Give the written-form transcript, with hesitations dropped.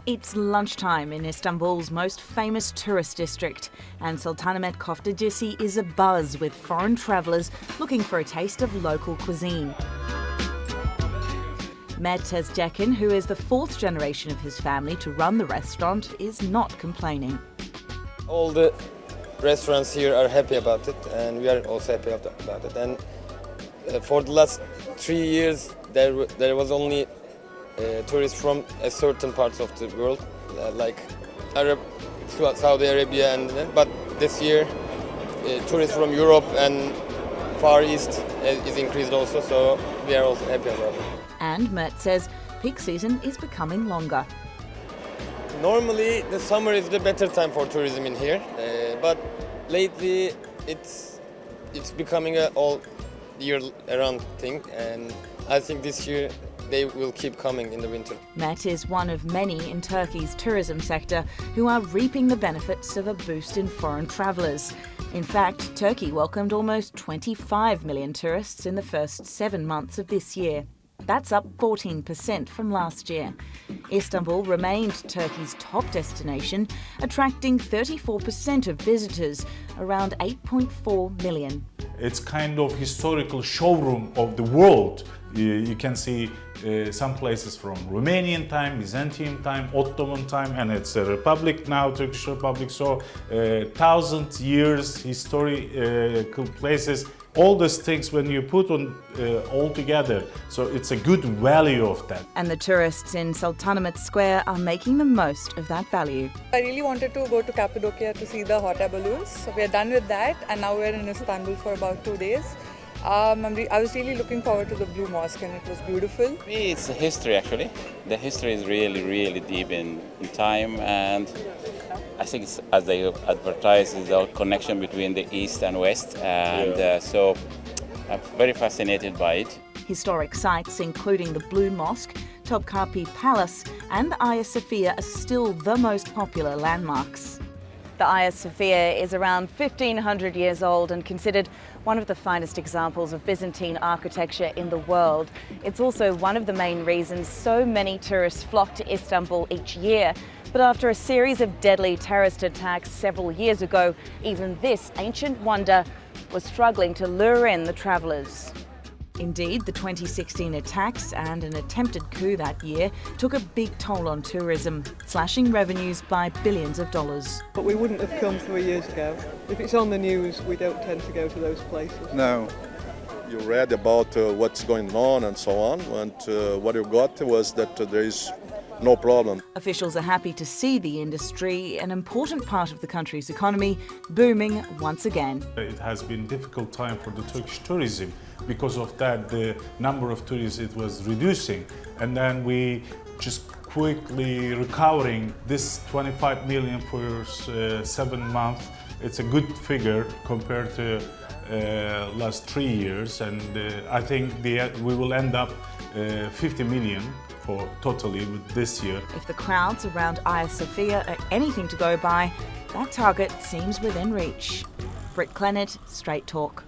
It's lunchtime in Istanbul's most famous tourist district, and Sultanahmet Köftecisi is abuzz with foreign travellers looking for a taste of local cuisine. Mert Öztekin, who is the fourth generation of his family to run the restaurant, is not complaining. All the restaurants here are happy about it, and we are also happy about it. And for the last 3 years, there was only tourists from a certain parts of the world, like Saudi Arabia, but this year tourists from Europe and Far East is increased also, so we are also happy about it. And Mert says peak season is becoming longer. Normally the summer is the better time for tourism in here, but lately it's becoming an all year around thing, and I think this year they will keep coming in the winter. Mert is one of many in Turkey's tourism sector who are reaping the benefits of a boost in foreign travellers. In fact, Turkey welcomed almost 25 million tourists in the first 7 months of this year. That's up 14% from last year. Istanbul remained Turkey's top destination, attracting 34% of visitors, around 8.4 million. It's kind of historical showroom of the world. You can see some places from Romanian time, Byzantine time, Ottoman time, and it's a republic now, Turkish Republic. So 1,000 years historical places. All these things when you put on all together, so it's a good value of that. And the tourists in Sultanahmet Square are making the most of that value. I really wanted to go to Cappadocia to see the hot air balloons. So we're done with that, and now we're in Istanbul for about 2 days. I was really looking forward to the Blue Mosque, and it was beautiful. For me, it's the history actually. The history is really deep in time, and I think it's, as they advertise, is the connection between the East and West, and so I'm very fascinated by it. Historic sites including the Blue Mosque, Topkapi Palace and the Hagia Sophia are still the most popular landmarks. The Hagia Sophia is around 1,500 years old and considered one of the finest examples of Byzantine architecture in the world. It's also one of the main reasons so many tourists flock to Istanbul each year. But after a series of deadly terrorist attacks several years ago, even this ancient wonder was struggling to lure in the travellers. Indeed, the 2016 attacks and an attempted coup that year took a big toll on tourism, slashing revenues by billions of dollars. But we wouldn't have come 3 years ago. If it's on the news, we don't tend to go to those places. No. You read about what's going on and so on, and what you got was that there is no problem. Officials are happy to see the industry, an important part of the country's economy, booming once again. It has been a difficult time for the Turkish tourism. Because of that, the number of tourists, it was reducing. And then we just quickly recovering this 25 million for 7 months. It's a good figure compared to last 3 years. And I think we will end up 50 million for totally with this year. If the crowds around Hagia Sophia are anything to go by, that target seems within reach. Britt Clennett, Straight Talk.